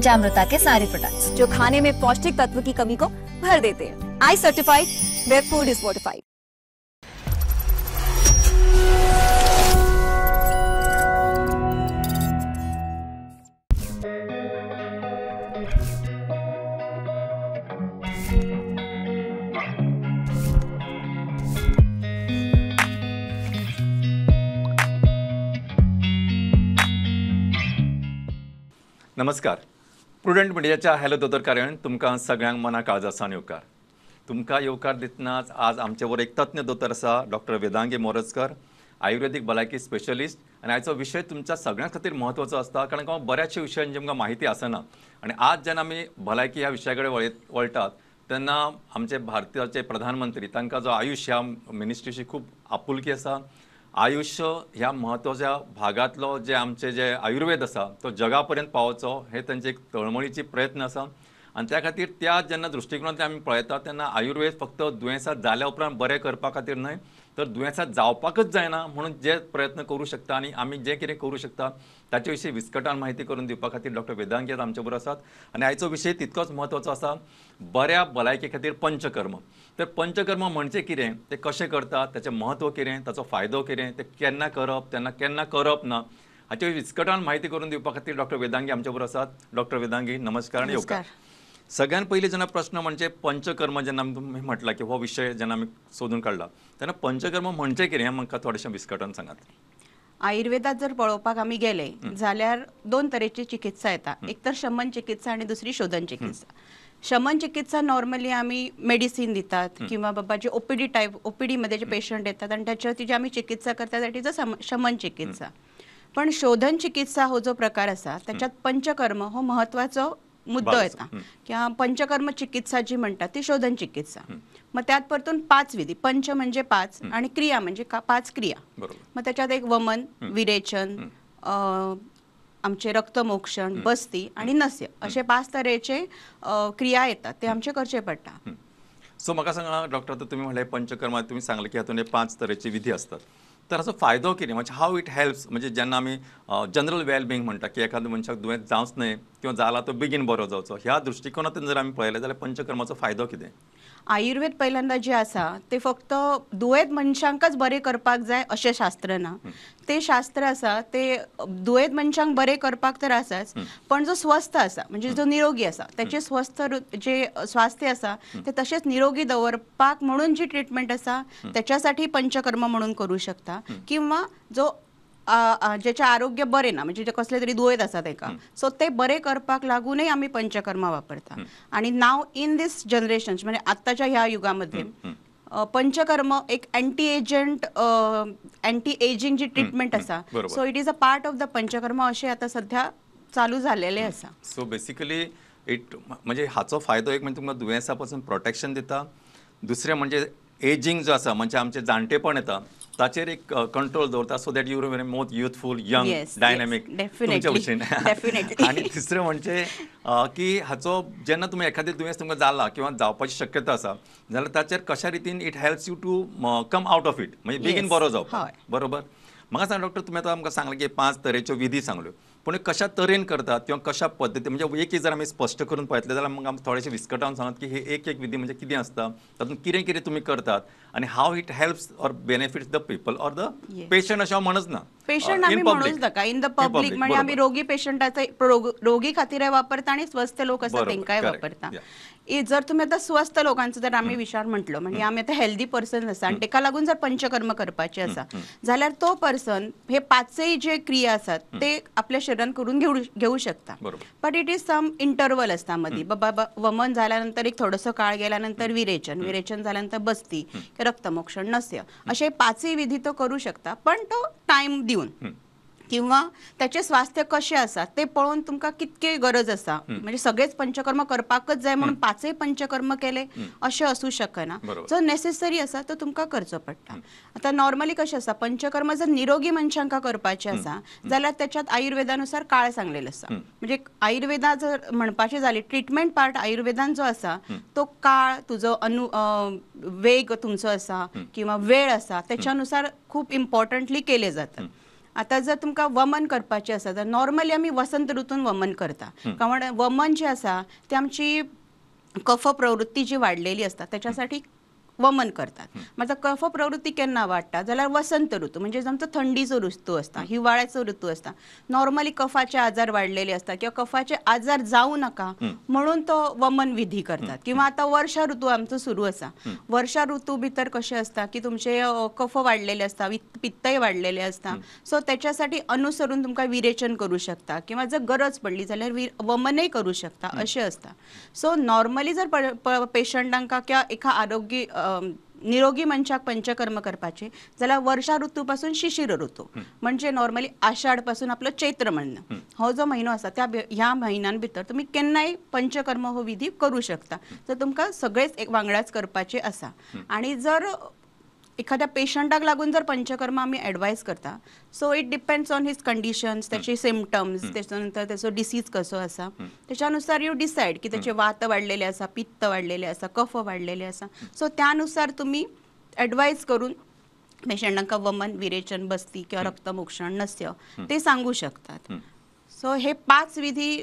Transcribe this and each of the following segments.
पंचामृता के सारे प्रोडक्ट्स जो खाने में पौष्टिक तत्व की कमी को भर देते हैं। I certified, where food is fortified. नमस्कार. प्रुडंट मिडियाच्या हॅलो दोतोर कार्यावळीन तुमकां सगळ्यांक मना काळजासान येवकार. तुमकां येवकार दितनाच आज आमचे एक तज्ञ दोतोर आसा डॉक्टर वेदांगी मोरजकर, आयुर्वेदिक भलायकी स्पेशलिस्ट. आनी आयचो विशय तुमच्या सगळ्यां खातीर म्हत्वाचो आसता कारण बऱ्याचशा विशयांची आमकां माहिती आसना. आनी आज जेन्ना आमी भलायकी ह्या विशया कडेन वळटात तेन्ना आमचे भारताचे प्रधानमंत्री तांकां जो आयुष ह्या मिनिस्ट्रीची खूब आपुलकी आसा. आयुष्य ह्या म्हत्वाच्या भागातलो जे आयुर्वेद आसा तो जगा पर्यंत पावोवचो हे तांचे एक तळमळीची प्रयत्न आसा. आनी त्या खातीर त्या जेन्ना दृश्टिकोनांतल्यान आमी पळयतात तेन्ना आयुर्वेद फक्त दुयेंसां जाल्या उपरांत बरें करपा खातीर न्हय तर दुयेंसां जावपाकच जायना म्हणून जे प्रयत्न करूं शकता आनी आमी जे कितें करूं शकता ताचे विशीं विस्कटान म्हायती करून दिवपा खातीर डॉक्टर वेदांगी आमचे बरोबर आसात. आनी आयचो विशय तितकोच म्हत्वाचो आसा बऱ्या भलायके खातीर पंचकर्म. तर पंचकर्म म्हणजे कितें, ते कशें करतात, ताचें म्हत्व कितें, ताचो फायदो कितें, ते केन्ना करप तेन्ना केन्ना करप ना हाचे विस्कटान म्हायती करून दिवपा खातीर डॉक्टर वेदांगी आमचे बरोबर आसात. डॉक्टर वेदांगी नमस्कार आनी येवकार. सगळ्यात पयलीं जेन्ना प्रश्न म्हणजे पंचकर्म जेन्ना तुमी म्हटला की हो विशय जेन्ना आमी सोदून काडला तेन्ना पंचकर्म म्हणजे कितें हें म्हाका थोडेशें विस्कटान सांगात. आयुर्वेदात जर पळोवपाक आमी गेले जाल्यार दोन तरेची चिकित्सा येता. एक तर शमन चिकित्सा आणि दुसरी शोधन चिकित्सा. शमन चिकित्सा नॉर्मली आम्ही मेडिसिन दितात किंवा बाबा जे ओपीडी टाईप ओपीडी मध्ये जे पेशंट येतात आणि त्याच्यावरती जे आम्ही चिकित्सा करतात त्यासाठी शमन चिकित्सा. पण शोधन चिकित्सा हो जो प्रकार असा त्याच्यात पंचकर्म हो महत्वाचो मुद्दो येता किंवा पंचकर्म चिकित्सा जी म्हणतात ती शोधन चिकित्सा. मग त्यात परतून 5 विधी, पंच म्हणजे 5 आणि क्रिया म्हणजे 5 क्रिया. मग त्याच्यात एक वमन, विरेचन, आमचे रक्तमोक्षण, बस्ती आणि नस्य असे 5 तरेचे क्रिया येतात ते आमचे करचे पडटा. सो म्हाका सांगा डॉक्टर, तुम्ही म्हणले पंचकर्मात तुम्ही सांगले की हातून 5 तरेचे विधी असतात. तर हाचो फायदो कितें, म्हणजे हाव इट हेल्प्स, म्हणजे जेन्ना आमी जनरल वेलबिंग म्हणटा की एखाद्या मनशाक दुयेंस जावंच न्हय किंवा जाला तो बेगीन बरो जावचो, ह्या दृश्टिकोनांतून जर आमी पळयलें जाल्यार पंचकर्माचो फायदो कितें? आयुर्वेद पहिल्यांदा जे आसा ते फक्त दुयेंत मनशांकच बरे करपाक जाय अशें शास्त्र ना. ते शास्त्र आसा ते दुयेंत मनशांक बरे करपाक तर आसाच, पण जो स्वस्थ आसा म्हणजे जो निरोगी आसा त्याचे स्वस्थ जे स्वास्थ्य आसा ते तसेच निरोगी दवरपाक म्हणून जी ट्रीटमेंट आसा त्याच्यासाठी पंचकर्म म्हणून करू शकता. किंवा जो ज्याचे आरोग्य बरे ना म्हणजे कसले तरी दुयेंत आसा तेका सो ते बरे करपाक लागूनय आम्ही पंचकर्म वापरता. आणि नाव इन दिस जनरेशन म्हणजे आत्ताच्या ह्या युगामध्ये पंचकर्म एक अँटी एजिंग जी ट्रीटमेंट आसा so it is a part of the panchakarma असे आता सध्या चालू झालेले आसा. सो बेसिकली इट म्हणजे हाचो फायदो एक म्हणजे तुमकां दुयेंसा पासून प्रोटेक्शन दिता. दुसरें म्हणजे एजिंग जो आसा म्हणजे आमचे जाणटेपण येता ताचेर एक कंट्रोल दवरता so that you are very more youthful, young, dynamic तुमच्या भशेन. आनी तिसरें म्हणजे की हाचो जेन्ना तुमी एखादे दुयेंस तुमकां जाला किंवा जावपाची शक्यता आसा जाल्यार ताचेर कशा रितीन it helps you to come out of it, म्हणजे बेगीन बरो जावपाक. बरोबर. म्हाका सांग डॉक्टर, तुमी आतां आमकां सांगलें की 5 तरेच्यो विधी सांगल्यो, पूण कशा तरेन करतात किंवा कशा पद्दतीन म्हणजे एक जर आमी स्पश्ट करून पळयतले जाल्यार म्हाका थोडेशें विस्कटावन सांगात की हे एक विधी म्हणजे कितें आसता, तातूंत कितें कितें तुमी करतात आनी how it helps or benefits the people or the patient अशें हांव म्हणच ना. पेशंट आम्ही म्हणूच नका, इन द पब्लिक म्हणजे आम्ही रोगी पेशंटाचे रोगी खातीर वापरता आणि स्वस्थ लोक असतात तेंकाय वापरता. जर तुम्ही आता स्वस्थ लोकांचा जर आम्ही विचार म्हटलो म्हणजे आम्ही आता हेल्दी पर्सन आसा आणि तेका लागून जर पंचकर्म करपाचे आसा जाल्यार तो पर्सन हे 5 जे क्रिया असतात ते आपल्या शरीरात करून घेऊ शकता. But it is some interval असता मध्ये. बाबा वमन झाल्यानंतर एक थोडंसं काळ गेल्यानंतर विरेचन झाल्यानंतर बस्ती, रक्तमोक्षण, नस्य असे 5 विधी तो करू शकता, पण तो टाइम देऊन किंवा त्याचे स्वास्थ्य कसे आसा ते पळोवन तुमकां कितके गरज आसा म्हणजे सगळेच पंचकर्म करपाकच जाय म्हणून 5 पंचकर्म केले अशें असू शकना. जो नेसेसरी आसा तो तुमकां करचो पडटा. आता नॉर्मली कशें आसा पंचकर्म जर निरोगी मनशांका करपाचे आसा जाल्यार त्याच्यात आयुर्वेदानुसार काळ सांगलेलो आसा. म्हणजे आयुर्वेदा जर म्हणपाची जाली ट्रीटमेंट पार्ट आयुर्वेदान जो आसा तो काळ तुजो वेग तुमचो आसा किंवा वेळ आसा त्याच्यानुसार खूप इम्पॉर्टंटली केले जातात. आता जर तुमकां वमन करपाचें आसा तर नॉर्मली आमी वसंत ऋतून वमन करता, कारण वमन जें आसा ती आमची कफ प्रवृत्ती जी वाडलेली असता त्याच्यासाठी वमन करतात. मात्र कफ प्रवृत्ती केन्ना वाडटा जाल्यार वसंत ऋतू म्हणजे आमचो थंडीचो ऋतू असता, हिवाळ्याचो ऋतू असता. नॉर्मली कफाचे आजार वाडलेले असता किंवा कफाचे आजार जावं नका म्हणून तो वमन विधी करतात. किंवा आता वर्षा ऋतू आमचो सुरू आसा, वर्षा ऋतू भितर कशें असता की तुमचे कफ वाडलेले असता, पित्तय वाडलेले असता, सो त्याच्यासाठी अनुसरून तुमकां विरेचन करू शकता किंवा जर गरज पडली जाल्यार वमनय करू शकता अशें असता. सो नॉर्मली जर पेशंटांका किंवा एका आरोग्य निरोगी मनशाक पंचकर्म करपाचे जाल्यार वर्षा ऋतू पासून शिशिर ऋतू म्हणजे नॉर्मली आषाढ पासून आपलो चैत्र म्हणणं हो जो महिनो आसा त्या ह्या म्हयन्यां भितर तुम्ही केन्नाय पंचकर्म हो विधी करू शकता. तर तुमकां सगळेच एक वांगडाच करपाचे आसा. आणि जर एखाद्या पेशंटाक लागून जर पंचकर्म आमी एडवायज करता, so it depends on his conditions, त्याचे सिम्पटम्स, त्याच्यानंतर त्याचो डिसीज कसो आसा, त्याच्यानुसार यू डिसायड की त्याचे वात वाडलेले आसा, पित्त वाडलेले आसा, कफ वाडलेले आसा, सो त्यानुसार तुम्ही एडवायज करून पेशंटांका वमन, विरेचन, बस्ती किंवा रक्तमोक्षण, नस्य ते सांगू शकतात. सो हे 5 विधी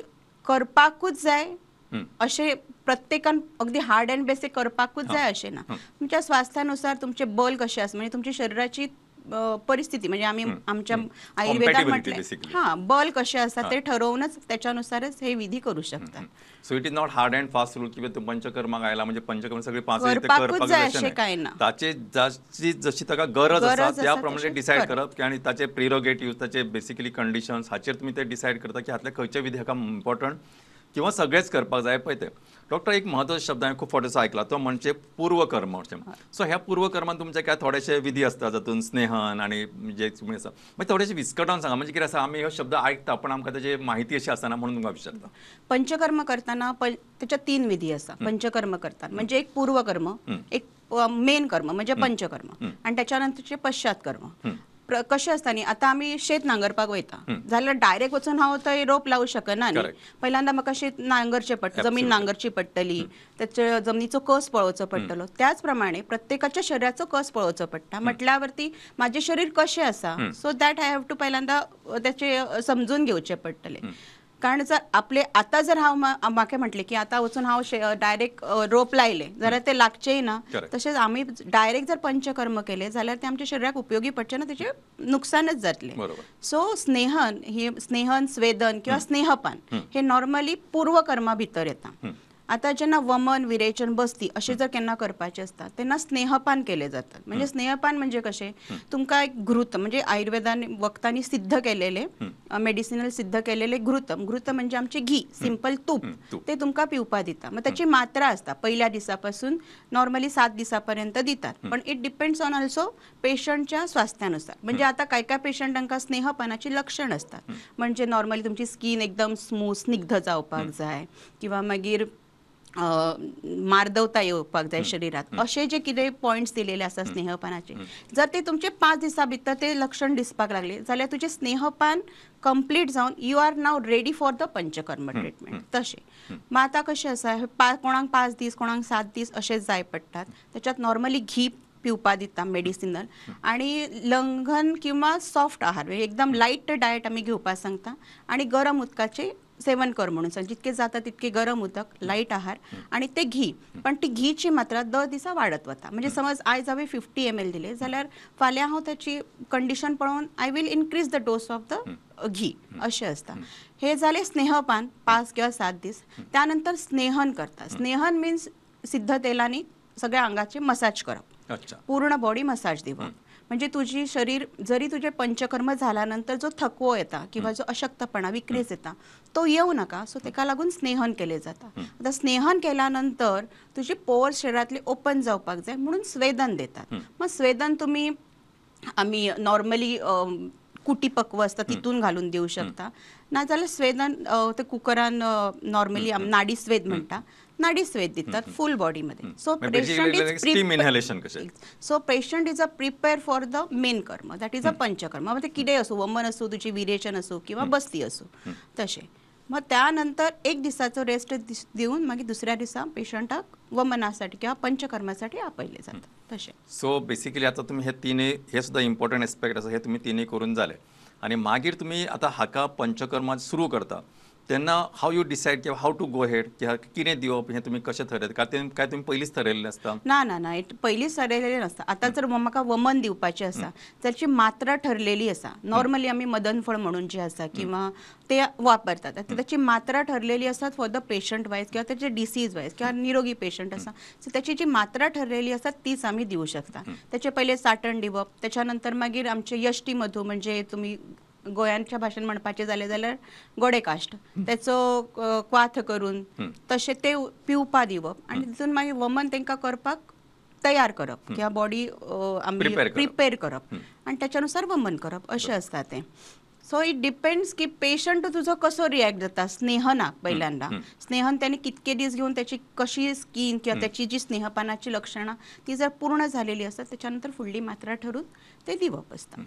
करपाकूच जाय अशें प्रत्येकान अगदी हार्ड अँड बेसिक करपाकूच जाय अशें ना. तुमच्या स्वास्थ्यानुसार तुमचे बल कशें आसा म्हणजे तुमची शरीराची परिस्थिती म्हणजे आम्ही आमच्या आयुर्वेदात म्हटलें बल कशें आसा ते ठरवूनच त्याच्यानुसारच हे विधी करू शकतात. So it is not hard and fast rule की तू पंचकर्माक आयला म्हणजे पंचकर्म सगळे 5 करपाकूच जाय अशें कांय ना. ताचे जशी ताका गरज आसा त्या प्रमाणे डिसायड करप आनी ताचे प्रिरोगेटिव्ह, ताचे बेसिकली कंडिशन्स हाचेर तुमी ते डिसायड करता की हातले खंयचे विधी हाका इम्पॉर्टंट किंवा सगळेंच करपाक जाय पळय ते. डॉक्टर एक म्हत्वाचो शब्द हांवें खूब फावटीचो आयकला तो म्हणजे पूर्वकर्म अशें. सो ह्या पूर्वकर्मान तुमचे काय थोडेशे विधी आसता जातून स्नेहन आनी जे तुमी आसा मागीर थोडेशे विस्कटावन सांगा म्हणजे कितें आसा आमी हो शब्द आयकता पण आमकां ताची माहिती अशी आसना म्हणून तुमकां विचारता. पंचकर्म करताना त्याच्या 3 विधी आसा पंचकर्म करतात. म्हणजे एक पूर्वकर्म, एक मेन कर्म म्हणजे पंचकर्म आणि त्याच्यानंतरचे पश्चात कर्म. कशें आसता न्ही आता आमी शेत नांगरपाक वयता जाल्यार डायरेक्ट वचून हांव थंय रोप लावूं शकना न्ही. पहिल्यांदा म्हाका शेत नांगरचें पडटा, जमीन नांगरची पडटली, त्याच्या जमनीचो कस पळोवचो पडटलो. त्याच प्रमाणे प्रत्येकाच्या शरीराचो कस पळोवचो पडटा. म्हटल्यावरती माझे शरीर कशें आसा so that I have to पहिल्यांदा त्याचे समजून घेवचें पडटलें. कारण जर आपले आता जर हांव म्हाका म्हटलें की आतां वचून हांव डायरेक्ट रोप लायले जाल्यार ते लागचेय ना. तशेंच आमी डायरेक्ट जर पंचकर्म केले जाल्यार ते आमच्या शरिराक उपयोगी पडचे ना, त्याचे नुकसानच जातले. सो स्नेहन, स्वेदन किंवा स्नेहपान हे नॉर्मली पूर्वकर्मा भितर येता. आता जेन्ना वमन, विरेचन, बस्ती अशें जर केन्ना करपाचें आसता तेन्ना स्नेहपान केले जातात. म्हणजे स्नेहपान म्हणजे कशें तुमकां एक घृत म्हणजे आयुर्वेदान वक्तांनी सिद्ध केलेले मेडिसिनल सिद्ध केलेले घृतम म्हणजे आमचे घी, सिंपल तूप ते तुमकां पिवपा दिता. मग त्याची मात्रा आसता पहिल्या दिसा पासून नॉर्मली 7 दिसापर्यंत दितात. पण इट डिपेंड्स ऑन ऑल्सो पेशंटच्या स्वास्थ्यानुसार. म्हणजे आता काय पेशंटांका स्नेहपानाची लक्षण असतात. म्हणजे नॉर्मली तुमची स्किन एकदम स्मूथ स्निग्ध जावपाक जाय किंवा मागीर मार्दवता येवपाक जाय शरीरात, असे जे कितें पॉयंट्स दिलेले आसा स्नेहपानाचे, जर ते तुमचे 5 दिसा भितर ते लक्षण दिसपाक लागले जाल्यार तुझे स्नेहपान कंप्लीट जावन you are now ready for the panchakarma treatment. तशें मग आता कशें आसा कोणाक 5 दीस कोणाक 7 दीस अशें जाय पडटात. त्याच्यात नॉर्मली घी पिवपा दिता मेडिसिनल आणि लंघन किंवा सॉफ्ट आहार एकदम लाईट डायट आमी घेवपा सांगता आणि गरम उदकाचे सेवन कर म्हणून सांग. जितके जाता तितके गरम उदक, लाईट आहार आणि ते घी. पण ती घीची मात्रा दर दिसा वाडत वता. म्हणजे समज आयज हांवें 50 ml दिले जाल्यार फाल्यां हांव त्याची कंडिशन पळोवन I will increase the dose of the ghee अशें आसता. हे जाले स्नेहपान 5 किंवा 7 दीस. त्यानंतर स्नेहन करता. स्नेहन मिन्स सिद्ध तेलांनी सगळ्या आंगाचे मसाज करप, पूर्ण बॉडी मसाज दिवप. म्हणजे तुझी शरीर जरी तुझे पंचकर्म झाल्यानंतर जो थकवो येता किंवा जो अशक्तपणा विकनेस येता तो येऊ नका. सो तेका लागून स्नेहन केले जाता. आता स्नेहन केल्यानंतर तुझी पोर्स शरीरातले ओपन जावपाक जाय म्हणून स्वेदन देतात. मग स्वेदन तुम्ही आम्ही नॉर्मली कुटी पक्व असता तितून घालून देऊ शकता. नाजाल्यार स्वेदन ते कुकरान नॉर्मली नाडी स्वेद म्हणटा, नाडी स्वेद दितात फुल बॉडी मध्ये. So patient is a prepare for the main कर्म दॅट इज अ पंचकर्म. मग ते कितें असो, वमन असो, तुझी विरेचन असो किंवा बस्ती असो तशें. मग त्यानंतर 1 दिसाचो रेस्ट दिवन मागीर दुसऱ्या दिसा पेशंटाक वमनासाठी किंवा पंचकर्मासाठी आपयले जाता तशें. सो बेसिकली आता तुम्ही हे सुद्धा इम्पॉर्टंट एस्पेक्ट आसा हे तुम्ही तिनूय करून जाले. आणि मागीर तुमी आतां हाका पंचकर्मा सुरू करता तेन्ना हाव यू डिसायड की हाव टू गो हेड की कितें दिवप हें तुमी कशें थरयता काय तुमी पयलींच थरयल्लें आसता? ना पयलींच ठरलेलें नासता. आतां जर म्हाका वमन दिवपाचें आसा जाची मात्रा ठरलेली आसा. नॉर्मली आमी मदनफळ म्हणून जे आसा किंवा ते वापरतात. आतां त्याची मात्रा ठरलेली आसा फॉर द पेशंट वायज किंवा त्याचे डिसीज वायज किंवा निरोगी पेशंट आसा सो त्याची जी मात्रा ठरलेली आसा तीच आमी दिवं शकता. त्याचे पयले साठण दिवप, त्याच्यानंतर मागीर आमचे यष्टी मधू म्हणजे तुमी गोंयांच्या भाशेन म्हणपाचें जाल्यार गोडे काश्ट त्याचो क्वाथ करून तशें ते पिवपा दिवप आनी तितून मागीर वमन तांकां करपाक तयार करप किंवा बॉडी आमी प्रिपेर करप आनी त्याच्यानुसार वमन करप अशें आसता तें. सो इट डिपेंड्स की पेशंट तुजो कसो रिॲक्ट जाता स्नेहनाक पहिल्यांदा स्नेहन त्याने कितके दीस घेऊन त्याची कशी स्किन किंवा त्याची जी स्नेहपानाची लक्षणां ती जर पूर्ण झालेली असतात त्याच्यानंतर फुडली मात्रा ठरून ते दिवप असता.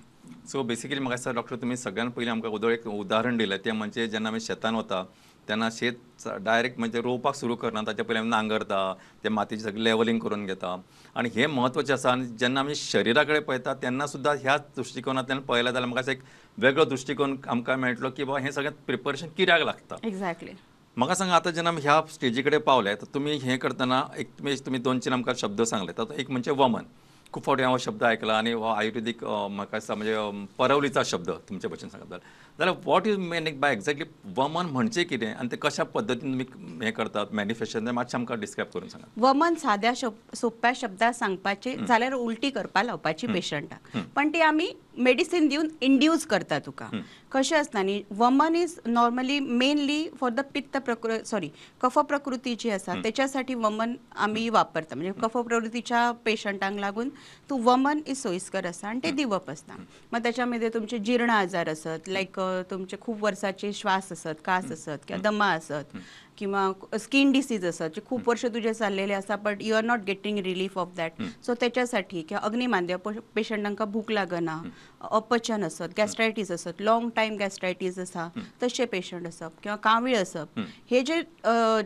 सो बेसिकली म्हाका दिसता डॉक्टर तुमी सगळ्यान पयलीं आमकां उदो एक उदाहरण दिलें तें म्हणजे जेन्ना आमी शेतान वता तेन्ना शेत डायरेक्ट म्हणजे रोवपाक सुरू करना ताच्या पयलीं आमी नांगरता ते मातयेची सगळी लेवलिंग करून घेता आनी हें म्हत्वाचें आसा. आनी जेन्ना आमी शरिरा कडेन पळयता तेन्ना सुद्दां ह्या दृश्टिकोनांतल्यान पळयलें जाल्यार म्हाका एक वेगळो दृश्टिकोन आमकां मेळटलो की बाबा हें सगळें प्रिपरेशन कित्याक लागता. एक्झॅक्टली. म्हाका सांगा आतां जेन्ना आमी ह्या स्टेजी कडेन पावले तर तुमी हें करतना एक तुमी दोन तीन आमकां शब्द सांगले तातूंत एक म्हणजे वमन. खूब फावटी हांव शब्द आयकला आनी हो आयुर्वेदीक म्हाका दिसता म्हणजे परवलीचा शब्द तुमचे भशेन सांगत जाल्यार what is meaning bye exactly वमन म्हणजे कितें आनी ते कशा पद्दतीन तुमी हें करतात मॅनिफेस्टेशन मातशें आमकां डिस्क्रायब करून सांगात. वमन साध्या सोप्या शब्दात सांगपाचे जाल्यार उलटी करपा लावपाची पेशंटाक पण ती आमी मेडिसीन दिवन इंड्यूस करता तुका. कशें आसता न्ही vaman is normally mainly for the kapha prakriti जी आसा त्याच्यासाठी वमन आमी वापरता म्हणजे कफ प्रकृतीच्या पेशंटांक लागून तू वमन इज सोयीस्कर आसा आनी ते दिवप आसता. मग त्याच्यामध्ये तुमचे जीर्ण आजार असत लायक तुमचे खूप वर्साचे श्वास असत कास असत किंवा दमा असत किंवा स्किन डिसीज असत जे खूप वर्ष तुझे चाललेले असतात but you are not getting relief of that so त्याच्यासाठी किंवा अग्निमांद्य पेशंटांका भूक लागना अपचन असत गॅस्ट्रायटीस असत लॉंग टायम गॅस्ट्रायटीस आसा तसे पेशंट असप किंवा कावीळ असप हे जे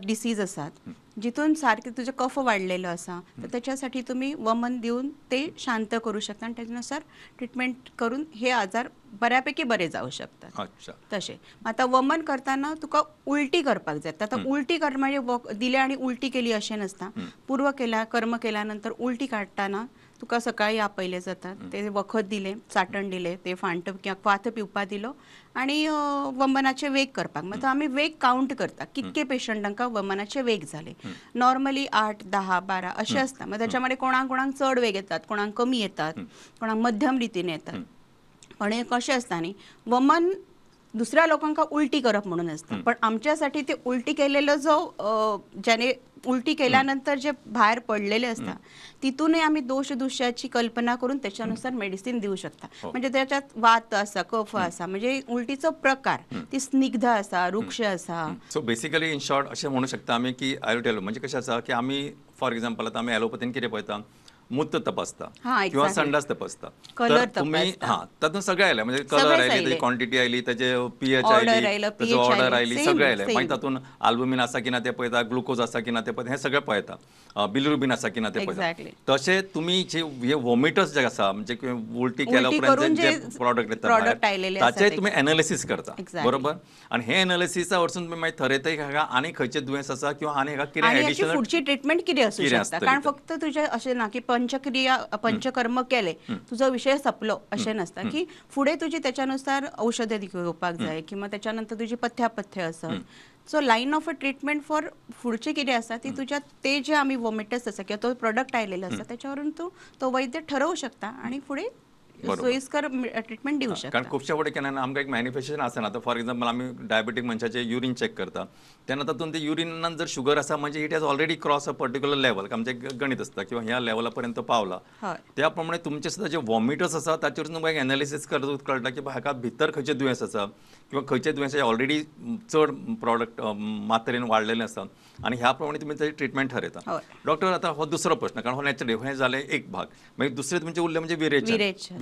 डिसीज असतात जिथून सारखे तुझे कफ वाढलेलं असा तर त्याच्यासाठी तुम्ही वमन देऊन ते शांत करू शकता आणि त्याच्यानुसार ट्रीटमेंट करून हे आजार बऱ्यापैकी बरे जाऊ शकतात. तसे आता वमन करताना तुका उलटी करपाक जाय. आता उलटी कर म्हणजे दिले आणि उलटी केली असे नसता. पूर्व केला कर्म केल्यानंतर उलटी काढताना तुका सकाळी आपयले जातात ते वखत दिले चाटण दिले ते फांट किंवा क्वाथ पिवपा दिलो आणि वमनाचे वेग करपाक मग आम्ही वेग काउंट करता कितके पेशंटांका वमनाचे वेग झाले. नॉर्मली 8, 10, 12 असे असतात. मग त्याच्यामध्ये कोणाक चढ वेग येतात कोणाक कमी येतात कोणाक मध्यम रीतीने येतात. पण हे कसे असता न्ही वमन दुसऱ्या लोकांका उलटी करप म्हणून असतं पण आमच्यासाठी ते उलटी केलेलं जो ज्याने उलटी केल्यानंतर जे बाहेर पडलेले असतात तिथूनही आम्ही दोषाची कल्पना करून त्याच्यानुसार मेडिसिन देऊ शकता. म्हणजे त्याच्यात वात असा कफ असा म्हणजे उलटीचा प्रकार ती स्निग्ध असा वृक्ष असा. सो बेसिकली इन शॉर्ट असे म्हणू शकता आम्ही की आयुर्वेद म्हणजे कशें आसा की आम्ही फॉर एक्झाम्पल आता आम्ही ॲलोपॅथीन कितें पळयता मूत्र तपासता किंवा संडास तपासता तर तुम्ही तातूंत सगळें आयलें म्हणजे कलर आयली त्याची क्वांटिटी आयली त्याचे पीएच आयली त्याची ऑर्डर आयली सगळें आयलें मागीर तातूंत आल्बुमिन आसा की ना ते पळयता ग्लुकोज आसा की ना ते पळयता हें सगळें पळयता बिलिरुबीन आसा की ना ते पळयता. तशें तुमी जे हे वॉमिटर्स जे आसा म्हणजे उलटी केल्या उपरांत जे प्रॉडक्ट येता ताचे तुमी एनालिसीस करता बरोबर आणि हे एनालिसीसा वरसून तुमी मागीर थरयता की हाका आनी खंयचे दुयेंस आसा किंवा आनी हाका कितें एडिशनल फुडची ट्रीटमेंट कितें आसूं शकता. कारण फक्त तुझे अशें ना की पंचकर्म केले तुझा विषय संपलो असे नसता की पुढे तुझी त्याच्यानुसार औषधे घेवपाक जाय किंवा त्याच्यानंतर तुझी पथ्य असत. So line of a treatment for फुडचे कितें आसा ती तुझ्या ते जे आम्ही वॉमिटर्स आसा किंवा तो प्रोडक्ट आयलेलो आसा त्याच्यावरून तू तो वैद्य ठरवू शकता आणि पुढे सोयीस्कर ट्रीटमेंट देऊ शकता. कारण खुबशा फावटी केन्ना आमकां एक मॅनिफेस्टेशन आसना. आतां फॉर एक्झाम्पल आमी डायबेटीक मनशाचें युरीन चॅक करता तेन्ना तातूंत ते युरिनान जर शुगर आसा म्हणजे it has already cross a particular level आमचें गणित आसता किंवा ह्या लेवला पर्यंत पावला त्या प्रमाणे तुमचे सुद्दां जे वॉमिटर्स आसा ताचेर तुमकां एक एनालिसीस करतूच कळटा की हाका भितर खंयचे दुयेंस आसा किंवा खंयचे दुयेंस ऑलरेडी चड प्रॉडक्ट मात्रेन वाडलेलें आसा आनी ह्या प्रमाणे तुमी ताची ट्रिटमेंट ठरयता. डॉक्टर आतां हो दुसरो प्रश्न कारण हो नॅचरली हें जालें एक भाग मागीर दुसरे तुमचे उरले म्हणजे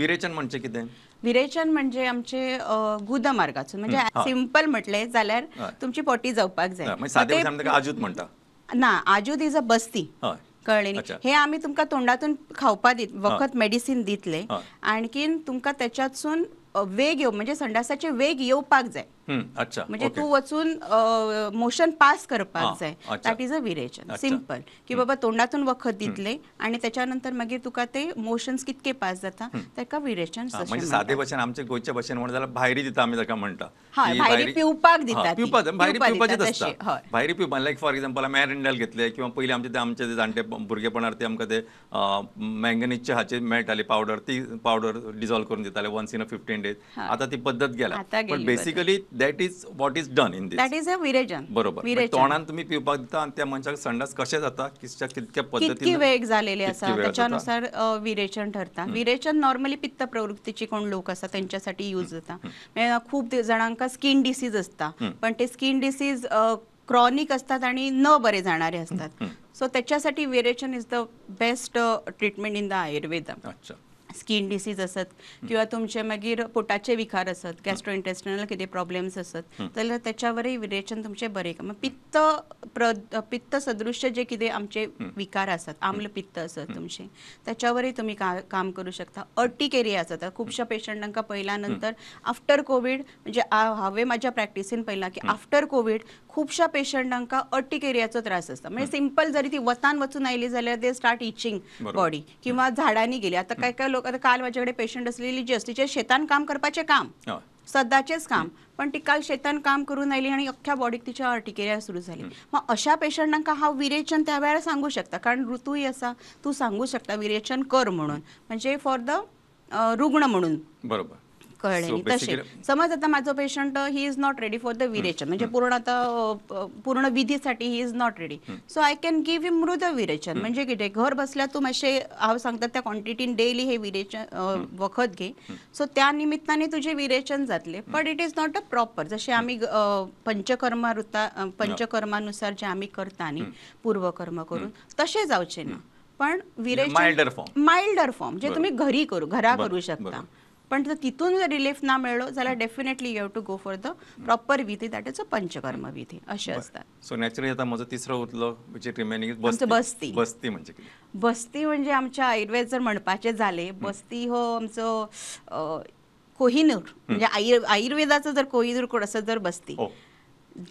विरेचन म्हणजे कितें. विरेचन म्हणजे आमचे गुदमार्गाचो म्हणजे सिंपल म्हटले जाल्यार तुमची पोटी जावपाक जाय. सादे भाशेन आजूत म्हणटा ना आजूत इज अ बस्ती कळ्ळें न्ही. हे आमी तुमकां तोंडातून खावपा वखत मेडिसीन दितले आणखीन तुमकां त्याच्यातसून वेग येऊ म्हणजे संडासाचे वेग येवपाक जाय. अच्छा, म्हणजे तू वचून मोशन पास करपाक जाय. अच्छा. That is a virechan. Simple की बाबा तोंडातून वखद दितले आणि त्याच्यानंतर मागीर तुका ते मोशन्स कितके पास जाता ताका विरेचन म्हणजे सादे भाशेन आमच्या गोंयच्या भाशेन म्हणून जाल्यार भायरी दिता आमी ताका म्हणटा. भायरी पिवपाक दिता. भायरी पिवपाचेच असता. भायरी पिवपाक लायक फॉर एक्झाम्पल मॅरिंडल घेतले किंवा पयलीं आमचे जाणटे भुरगेपणार ते आमकां ते मँगनीजचे हाचे मेळटाली पावडर, ती पावडर डिझॉल्व करून दिताले वन्स इन 15 days. आता ती पद्दत गेल्या. पण basically that is what is done in this. That is a virechan. बरोबर. तोंडान तुम्ही पिवपाक दिता आणि त्या मनशाक संडास कशें जाता कितक्या पद्दतीन कितकी वेग झालेले आसा त्याच्यानुसार विरेचन ठरता. विरेचन नॉर्मली पित्त प्रवृत्तीचे कोण लोक आसा त्यांच्यासाठी यूज जाता. खूप जणांका स्किन डिसीज असता पण ते स्किन डिसीज क्रॉनिक असतात आणि न बरे जाणारे असतात. सो त्याच्यासाठी virechan is the best treatment in the Ayurveda. अच्छा. स्किन डिसीज असत किंवा तुमचे मागीर पोटाचे विकार असत, गॅस्ट्रोइंटेस्टिनल कितें प्रॉब्लेम्स असत जाल्यार त्याच्यावरय विरेचन तुमचे बरे. मग पित्त सदृश्य जे कितें आमचे विकार असत, आम्ल पित्त असत तुमचे, त्याच्यावरय तुम्ही काम करू शकता. अर्टिक एरिया असतात. खुबश्या पेशंटांका पयल्यानंतर आफ्टर कोविड म्हणजे हांवें म्हाज्या प्रॅक्टिसीन पळयलां की आफ्टर कोविड खुबश्या पेशंटांका अर्टिक एरियाचो त्रास असता. म्हणजे सिंपल जरी ती वतान वचून आयली जाल्यार दे स्टार्ट इचिंग बॉडी किंवा झाडांनी गेली. आता काय लोक, आता काल माझ्याकडे पेशंट असलेली जी असते तिचे शेतान काम करपाचे काम, सदाचेच काम, पण ती काल शेतान काम करून आयली आणि अख्ख्या बॉडीक तिच्या अर्टिकेरिया सुरू झाली. मग अशा पेशंटांका हांव विरेचन त्या वेळार सांगू शकता, कारण ऋतूय आसा, तू सांगू शकता विरेचन कर म्हणून, म्हणजे फॉर द रुग्ण म्हणून. बरोबर. कळले. तसे समज आता माझो patient he is not ready for the virechan, म्हणजे पूर्ण विधीसाठी he is not ready, so I can give him mridu virechan. म्हणजे कितें, घर बसल्या तू मातशें हांव सांगता त्या क्वॉन्टिटीन डेली हे विरेचन वखद घे, सो त्या निमित्ताने तुझे विरेचन जातले. But it is not a proper, जशें आमी पंचकर्मानुसार जे आमी करता न्ही पूर्वकर्म करून, तशें जावचें ना. पण विरेचन मायल्डर फॉर्म जे तुम्ही घरा करू शकता. पण जर तिथून जर रिलीफ ना मिळलो जाल्यार definitely you have to go for the proper विधी, दॅट इज अ पंचकर्म विधी. अशें असतात. सो नॅचरली आता म्हजो तिसरो उरलो विच रिमेनिंग बस्ती. बस्ती म्हणजे कितें? बस्ती म्हणजे आमच्या आयुर्वेद जर म्हणपाचे झाले, बस्ती हो आमचो कोहिनूर, म्हणजे आयुर्वेदाचो जर कोहिनूर कोण आसा जर बस्ती.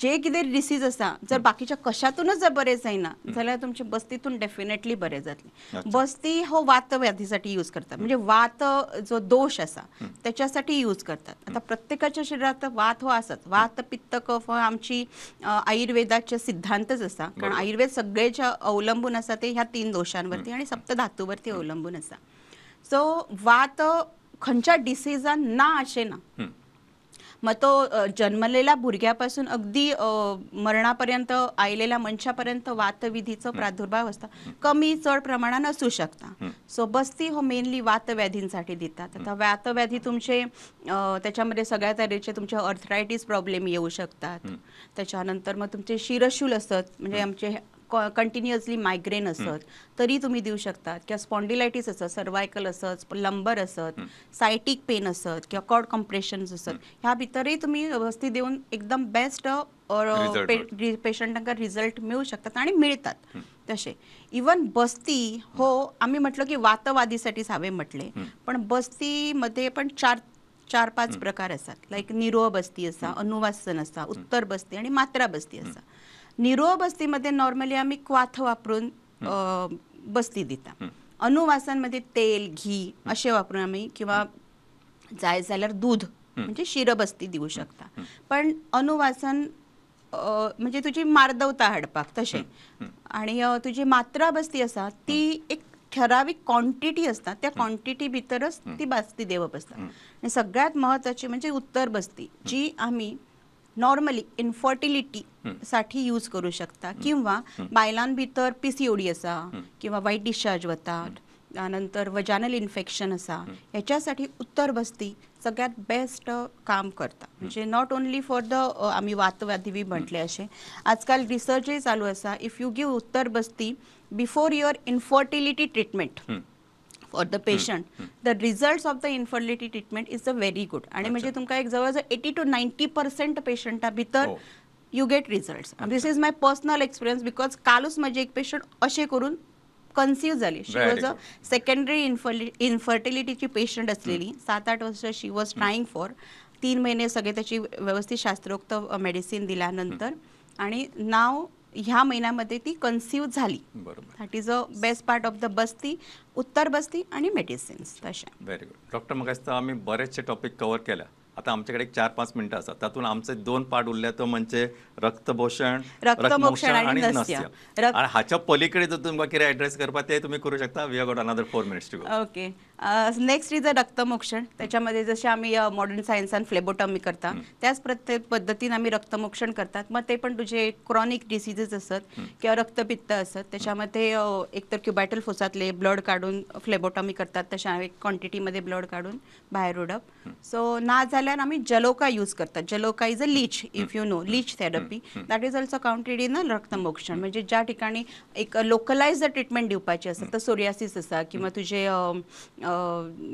जे कितें डिसीज आसा जर बाकीच्या कशातूनच जर बरे जायना जाल्यार तुमचे बस्तीतून डेफिनेटली बरे जातले. बस्ती हो वात व्याधीसाठी यूज करतात, म्हणजे वात जो दोष आसा त्याच्यासाठी यूज करतात. आता प्रत्येकाच्या शरीरात वात हो आसाच. वात, पित्त, कफ आमची आयुर्वेदाचे सिद्धांतच आसा, कारण आयुर्वेद सगळेच्या अवलंबून आसा ते ह्या 3 दोषांवरती आणि सप्तधातूवरती अवलंबून आसा. सो वात खंयच्या डिसीजान ना अशें ना. मग तो जन्मलेल्या भुरग्यापासून अगदी मरणापर्यंत आयलेल्या मनशापर्यंत वातविधीचो प्रादुर्भाव असता, कमी चढ प्रमाणात असू शकता. सो बस्ती हो मेनली वातव्याधींसाठी दितात. आता वातव्याधी तुमचे त्याच्यामध्ये सगळ्या तऱ्हेचे तुमचे अर्थरायटीस प्रॉब्लेम येऊ शकतात. त्याच्यानंतर मग तुमचे शिरशूल असतात, म्हणजे आमचे कंटिन्युअसली मायग्रेन असत तरी तुम्ही देऊ शकतात, किंवा स्पॉन्डिलायटीस असत, सर्वायकल असत, लंबर असत, सायटिक पेन असत किंवा कॉर्ड कम्प्रेशन्स असत, ह्या भितरही तुम्ही बस्ती देऊन एकदम बेस्ट पेशंटांका रिझल्ट मिळू शकतात आणि मिळतात. तसे इवन बस्ती हो आम्ही म्हटलं की वातवादीसाठीच हांवें म्हटले, पण बस्तीमध्ये पण 4-5 प्रकार असतात. लाईक निरोह बस्ती असा, अनुवासन असा, उत्तर बस्ती आणि मात्रा बस्ती असा. निरोह बस्तीमध्ये नॉर्मली आम्ही क्वाथ वापरून बस्ती दिता. अनुवासांमध्ये तेल, घी असे वापरून आम्ही, किंवा जाय जाल्यार दूध म्हणजे शिरबस्ती देऊ शकता. पण अनुवासन म्हणजे तुझी मार्दवता हाडपाक तशें, आणि तुजी मात्रा बस्ती आसा ती एक ठराविक क्वांटिटी असता, त्या क्वांटिटी भितरच ती बस्ती देवप असता. आणि सगळ्यात महत्वाची म्हणजे उत्तर बस्ती, जी आम्ही नॉर्मली इन्फर्टिलिटी साठी यूज करू शकता, किंवा बायलां भितर PCOD असा किंवा वाईट डिस्चार्ज वतात, त्यानंतर वजानल इन्फेक्शन असा, ह्याच्यासाठी उत्तर बस्ती सगळ्यात बेस्ट काम करता. म्हणजे नॉट ओनली फॉर द आम्ही वातव्याधी बी म्हटले असे, आजकाल रिसर्चही चालू असा. If you give uttar basti before your infertility treatment for the patient, the results of the infertility treatment is a very good. आणि म्हणजे तुमका एक जवळजवळ 80 to 90% पेशंटा भितर you get results. This is my personal experience, because कालूच माझे एक पेशंट असे करून कन्सिव्ह झाली. She Very was a secondary इन्फर्टिलिटीची पेशंट असलेली. 7-8 वर्ष शी वॉज ट्राईंग फॉर. 3 महिने सगळे त्याची व्यवस्थित शास्त्रोक्त मेडिसिन दिल्यानंतर आणि नाव ह्या महिन्यामध्ये ती कन्सिव्ह झाली. बरोबर. That is a best part of the basti, uttar basti आणि मेडिसिन्स तशा. Very good. डॉक्टर, मग दिसता आम्ही बरेचसे टॉपिक कव्हर केल्या. आता आमच्याकडे एक 4-5 मिनिटं असतात, त्यातून आमचे 2 पार्ट उरले, तो म्हणजे रक्तभूषण, रक्तमोक्षण आणि नस्य. आणि हाच्या पलीकडे जर तुमकां कितें एड्रेस करपा ते तुम्ही करू शकता. We have got another 4 minutes to go. Okay. Next is a raktamokshan. त्याच्यामध्ये जसे आम्ही मॉडर्न सायन्सान फ्लेबोटॉमी करता त्याच प्रत्येक पद्धतीने आम्ही रक्तमोक्षण करतात. मग ते पण तुझे क्रॉनिक डिसीजेस असत किंवा रक्तपित्त असत त्याच्यामध्ये एकतर क्युबायटल फोसातले ब्लड काढून फ्लेबोटॉमी करतात, तशा एक क्वांटिटीमध्ये ब्लड काढून बाहेर उडप. सो ना झाल्यावर आम्ही जलोका यूज करतात. Jaloka is a leech, if you know, leech therapy. That is also counted in a raktamokshan. म्हणजे ज्या ठिकाणी एक लोकलाइज ट्रीटमेंट दिवपाची असत, तर सोरियासिस असा किंवा तुझे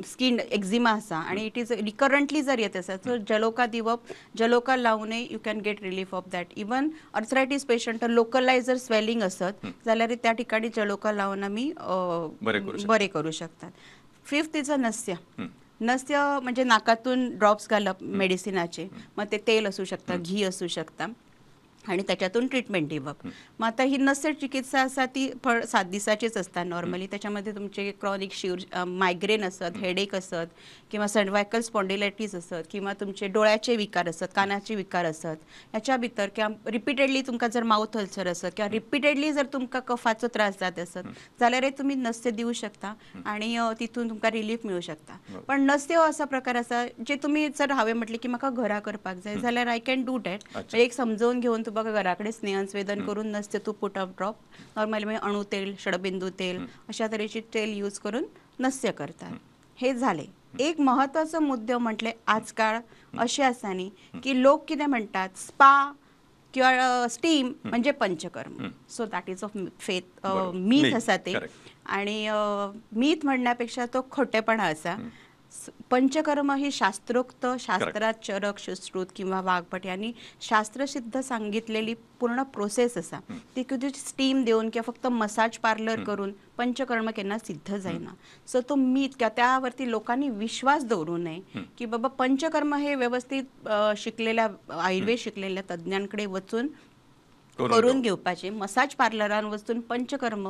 स्किन एक्झिमा असा आणि इट इज रिकरंटली जर येत असा, सो जलोका दिवप, जलोका लावणे you can get relief of that. Even arthritis patient localise जर स्वेलिंग असत जाल्यार त्या ठिकाणी जलोका लावून आम्ही बरे करू शकतात. 5th is a नस्य. नस्य म्हणजे नाकातून ड्रॉप्स घालप मेडिसिनाचे. मग ते तेल असू शकतं, घी असू शकतं आणि त्याच्यातून ट्रीटमेंट दिवप. मग आता ही नस्य चिकित्सा असा ती 7 दिवसाचीच असतात नॉर्मली. त्याच्यामध्ये तुमचे क्रॉनिक मायग्रेन असत, हेडेक असत किंवा सर्वायकल स्पॉन्डिलायटीस असत किंवा तुमचे डोळ्याचे विकार असत, कानाचे विकार असत. ह्याच्या भितर किंवा रिपिटेडली तुमका जर माउथ अल्सर असत किंवा रिपिटेडली जर तुमका कफाचो त्रास जात असत जाल्यार तुम्ही नस्य देऊ शकता आणि तिथून तुमका रिलीफ मिळू शकता. पण नस्य हो असा प्रकार असा जे तुम्ही जर हांवें म्हटलें की म्हाका घरा करपाक जाय जाल्यार आय कॅन डू दॅट. एक समजून घेऊन बघा घराकडे स्नेहस्वेदन करून नसते तू पुट अप ड्रॉप नॉर्मली म्हणजे अणू तेल, षडबिंदू तेल अशा तरेचे तेल यूज करून नस्य करतात. हे झाले. एक महत्वाचा मुद्दो म्हटले आजकाल असे आसा न्ही की लोक कितें म्हणतात स्पा किंवा स्टीम म्हणजे panchakarma. So that is of faith, myth असा ते. आणि मीथ म्हणण्यापेक्षा तो खोटेपणा असा. पंचकर्म ही शास्त्रोक्त, शास्त्रात चरक, सुश्रुत किंवा वाघभट यांनी शास्त्रसिद्ध सांगितलेली पूर्ण प्रोसेस असा. ती कधी स्टीम देऊन किंवा फक्त मसाज पार्लर करून पंचकर्म केन्ना सिद्ध जायना. सो तो मीथ किंवा त्यावरती लोकांनी विश्वास दवरू नये की बाबा पंचकर्म हे व्यवस्थित शिकलेल्या आयुर्वेद शिकलेल्या तज्ञांकडे वचून करून घेवपाचे. मसाज पार्लरान वचून पंचकर्म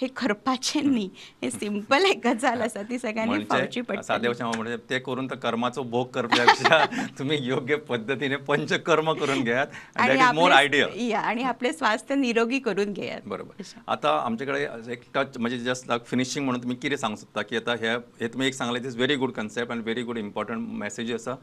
हे करपाचे न्ही. हे सिंपल एक गजाल आसा ती सगळ्यांनी पावची पडटा. साधे भाशेन म्हणजे ते करून तर कर्माचो भोग करण्यापेक्षा तुम्ही योग्य पद्धतीने पंचकर्म करून घेयात. That is more ideal. आणि आपले स्वास्थ्य निरोगी करून घेयात. बरोबर. आता आमच्याकडे एक टच म्हणजे जस्ट लाईक फिनिशिंग म्हणून तुम्ही कितें सांगू शकता की आता हे तुम्ही एक सांगले this very good concept and very good important message आसा.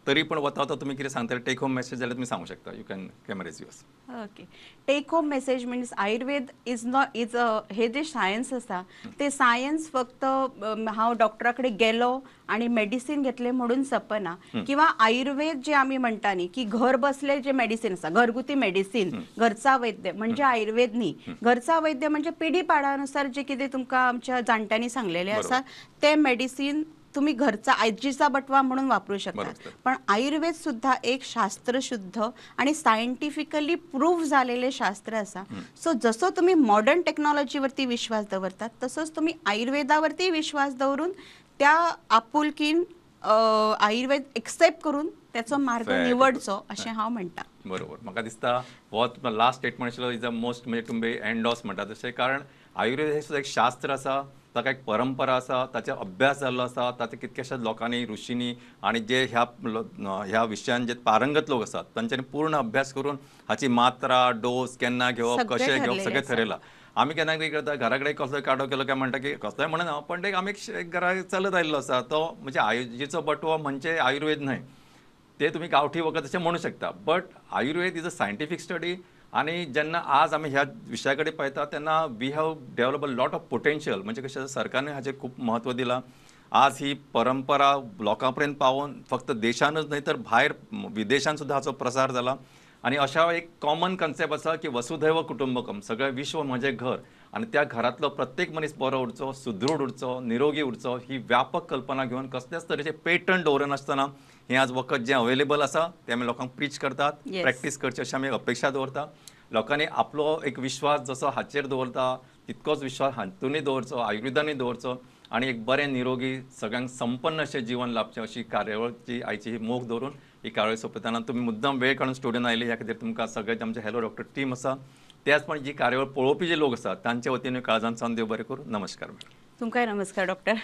तरी पण वता वता तुम्ही कितें सांगता टेक होम मेसेज जाल्यार तुम्ही सांगू शकता. You can camera is yours. Okay. Take home message means Ayurveda is not is हे जे सायन्स आसा ते सायन्स फक्त हांव डॉक्टराकडे गेलो आणि मेडिसिन घेतले म्हणून सपना किंवा आयुर्वेद जे आम्ही म्हणटा न्ही की घर बसले जे मेडिसिन आसा, घरगुती मेडिसिन, घरचा वैद्य म्हणजे आयुर्वेद न्ही. घरचा वैद्य म्हणजे पिढी पाडानुसार जे कितें तुमकां आमच्या जाणट्यांनी सांगलेले आसा ते मेडिसिन तुम्ही घरचा आजीचा बटवा म्हणून वापरू शकता. पण आयुर्वेद सुद्धा एक शास्त्रशुद्ध आणि सायंटिफिकली प्रूव्ह झालेले शास्त्र असा. सो जसं तुम्ही मॉडर्न टेक्नॉलॉजीवरती विश्वास दवरतात तसंच तुम्ही आयुर्वेदावरती विश्वास दवरून त्या आपुलकीन आयुर्वेद एक्सेप्ट करून त्याचा मार्ग निवडचो अशें हांव म्हणटा. बरोबर. म्हाका दिसता हो लास्ट स्टेटमेंट आशिल्लो इज अ मोस्ट म्हणजे तुम्ही एंडॉस म्हणटा तशें. कारण आयुर्वेद हे सुद्धा एक शास्त्र आसा, ताका एक परंपरा आसा, ताचे अभ्यास जाल्लो आसा. ताचे कितक्याशाच लोकांनी, ऋषींनी आणि जे ह्या विशयान जे पारंगत लोक आसात तांच्यांनी पूर्ण अभ्यास करून हाची मात्रा, डोस केन्ना घेवप, कशें घेवप सगळें ठरयलां. आमी केन्ना कितें करता घरा कडेन कसलोय काडो केलो काय म्हणटा की कसलोय म्हणना पण ते आमी एक घरा चलत आयिल्लो आसा तो म्हणजे आयुर्वेदीचो बटवो म्हणजे आयुर्वेद न्हय. ते तुम्ही गांवठी वखद अशें म्हणू शकता. But Ayurveda is a scientific study. आणि जेन्ना आज आमी ह्या विशया कडेन पळयता तेन्ना we have develop a lot of potential. म्हणजे कशें सरकारने हाचेर खूब महत्व दिलां. आज ही परंपरा लोकां पर्यंत पावोवन फक्त देशानच न्हय तर भायर विदेशांत सुद्धा हाचो प्रसार जाला. आणि अशा एक कॉमन कन्सेप्ट आसा की वसुधैव कुटुंबकम, सगळें विश्व म्हणजे घर आणि त्या घरातलो प्रत्येक मनीस बरो उरचो, सुदृढ उरचो, निरोगी उरचो ही व्यापक कल्पना घेवन कसल्याच तरेचे पेटंट दवरनासतना हे आज वखद जे अवेलेबल आसा ते आमी लोकांक प्रीच करतात, प्रॅक्टीस करची अशी आमी अपेक्षा दवरता. लोकांनी आपलो एक विश्वास जसो हाचेर दवरता तितकोच विश्वास हातूनय दवरचो, आयुर्वेदानूय दवरचो आणि एक बरें निरोगी सगळ्यांक संपन्न अशें जीवन लाभचें अशी कार्यावळ जी आयची ही मोख धरून ही कार्यावळ सोंपयतना तुमी मुद्दाम वेळ काडून स्टुडियोन आयले ह्या खातीर तुमकां सगळें आमचे हॅलो डॉक्टर टीम आसा त्याच पण जी कार्यावळ पळोवपी जे लोक आसात तांचे वतीन काळजांतसान देव बरें करूं. नमस्कार. तुमकांय नमस्कार डॉक्टर.